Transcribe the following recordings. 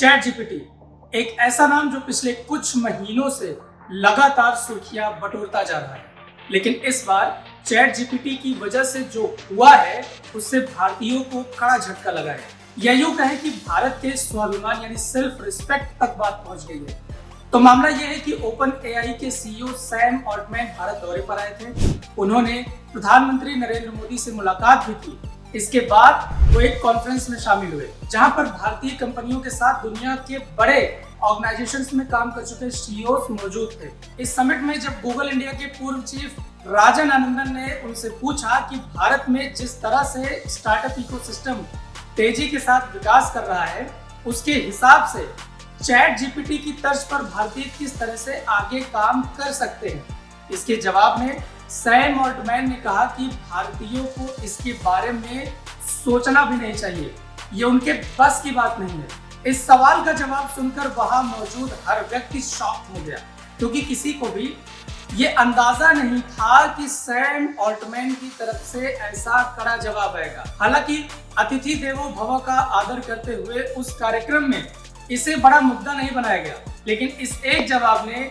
Chat GPT एक ऐसा नाम जो पिछले कुछ महीनों से लगातार सुर्खियां बटोरता जा रहा है, लेकिन इस बार चैट जीपीटी की वजह से जो हुआ है उससे भारतीयों को कड़ा झटका लगा है। या यूं कहें कि भारत के स्वाभिमान यानी सेल्फ रिस्पेक्ट तक बात पहुंच गई है। तो मामला यह है कि ओपन एआई के सीईओ सैम ऑल्टमैन भारत दौरे पर आए थे। उन्होंने प्रधानमंत्री नरेंद्र मोदी से मुलाकात भी की। इसके बाद वो एक कॉन्फ्रेंस में शामिल हुए, जहां पर भारतीय कंपनियों के साथ दुनिया के बड़े ऑर्गेनाइजेशंस में काम कर चुके सीईओ मौजूद थे। इस समिट में जब गूगल इंडिया के पूर्व चीफ राजन आनंदन ने उनसे पूछा कि भारत में जिस तरह से स्टार्टअप इकोसिस्टम तेजी के साथ विकास कर रहा है, उसके हिसाब से चैट जीपीटी की तर्ज पर भारतीय किस तरह से आगे काम कर सकते हैं, इसके जवाब में सैम ऑल्टमैन ने कहा कि भारतीयों को इसके बारे में सोचना भी नहीं चाहिए, ये उनके बस की बात नहीं है। इस सवाल का जवाब सुनकर वहां मौजूद हर व्यक्ति शॉक हो गया, क्योंकि किसी को भी ये अंदाजा नहीं था कि सैम ऑल्टमैन की तरफ से ऐसा कड़ा जवाब आएगा। हालांकि अतिथि देवो भव का आदर करते हुए उस कार्यक्रम में इसे बड़ा मुद्दा नहीं बनाया गया, लेकिन इस एक जवाब ने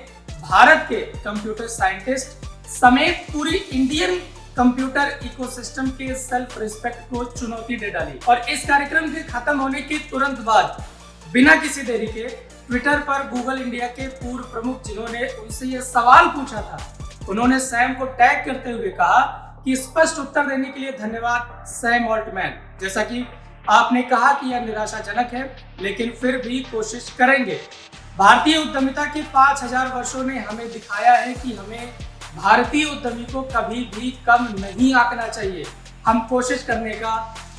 भारत के कंप्यूटर साइंटिस्ट समेत पूरी इंडियन कंप्यूटर इकोसिस्टम के सेल्फ रिस्पेक्ट को चुनौती दे डाली। और इस कार्यक्रम के खत्म होने के तुरंत बाद बिना किसी देरी के ट्विटर पर गूगल इंडिया के पूर्व प्रमुख, जिन्होंने उनसे यह सवाल पूछा था, उन्होंने सैम को टैग करते हुए कहा कि स्पष्ट उत्तर देने के लिए धन्यवाद सैम ऑल्टमैन। जैसा कि आपने कहा कि यह निराशाजनक है, लेकिन फिर भी कोशिश करेंगे। भारतीय उद्यमिता के 5000 वर्षों ने हमें दिखाया है कि हमें भारतीय उद्यमी को कभी भी कम नहीं आंकना चाहिए। हम कोशिश करने का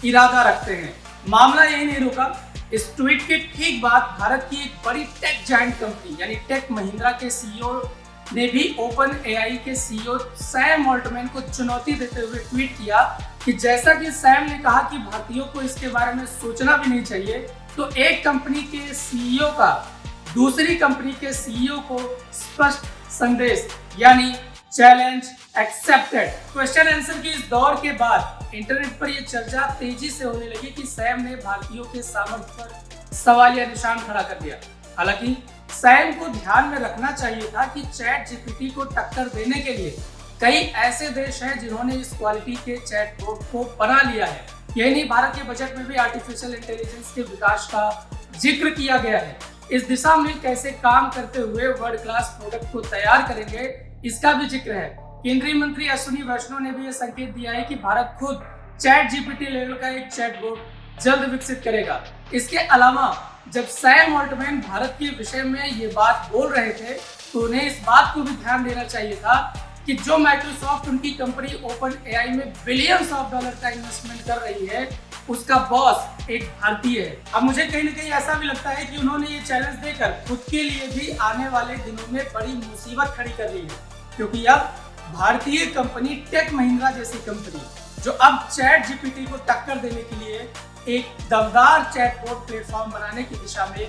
इरादा रखते हैं। मामला यही नहीं रुका। इस ट्वीट के ठीक बाद भारत की एक बड़ी टेक जायंट कंपनी यानी टेक महिंद्रा के सीईओ ने भी ओपन एआई के सीईओ सैम ऑल्टमैन को चुनौती देते हुए ट्वीट किया कि जैसा कि सैम ने कहा कि भारतीयों को इसके बारे में सोचना भी नहीं चाहिए, तो एक कंपनी के सीईओ का दूसरी कंपनी के सीईओ को स्पष्ट संदेश यानी चैलेंज एक्सेप्टेड। क्वेश्चन आंसर के इस दौर के बाद इंटरनेट पर यह चर्चा तेजी से होने लगी कि सैम ने भारतीयों के सामर्थ्य पर सवालिया निशान खड़ा कर दिया। हालांकि सैम को ध्यान में रखना चाहिए था कि चैट जीपीटी को टक्कर देने के लिए कई ऐसे देश हैं जिन्होंने इस क्वालिटी के चैटबॉट को बना लिया है। यही नहीं, भारत के बजट में भी आर्टिफिशियल इंटेलिजेंस के विकास का जिक्र किया गया है। इस दिशा में कैसे काम करते हुए वर्ल्ड क्लास प्रोडक्ट को तैयार करेंगे, इसका भी जिक्र है। केंद्रीय मंत्री अश्विनी वैष्णव ने भी यह संकेत दिया है कि भारत खुद चैट जीपीटी लेवल का एक चैटबॉट जल्द विकसित करेगा। इसके अलावा जब सैम ऑल्टमैन भारत के विषय में ये बात बोल रहे थे, तो उन्हें इस बात को भी ध्यान देना चाहिए था कि जो माइक्रोसॉफ्ट उनकी कंपनी ओपन एआई में बिलियंस ऑफ डॉलर का इन्वेस्टमेंट कर रही है, उसका बॉस एक भारतीय है। अब मुझे कहीं ना कहीं ऐसा भी लगता है कि उन्होंने ये चैलेंज देकर खुद के लिए भी आने वाले दिनों में बड़ी मुसीबत खड़ी कर ली है, क्योंकि अब भारतीय कंपनी टेक महिंद्रा जैसी कंपनी जो अब चैट जीपीटी को टक्कर देने के लिए एक दमदार चैटबॉट प्लेटफॉर्म बनाने की दिशा में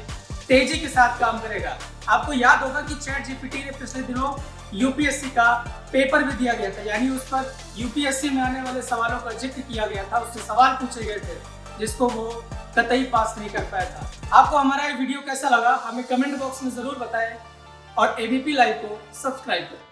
तेजी के साथ काम करेगा। आपको याद होगा कि चैट जीपीटी ने पिछले दिनों यूपीएससी का पेपर भी दिया गया था, यानी उस पर यूपीएससी में आने वाले सवालों का जिक्र किया गया था, उससे सवाल पूछे गए थे जिसको वो कतई पास नहीं कर पाया था। आपको हमारा ये वीडियो कैसा लगा हमें कमेंट बॉक्स में जरूर बताएं और एबीपी लाइव को सब्सक्राइब करें।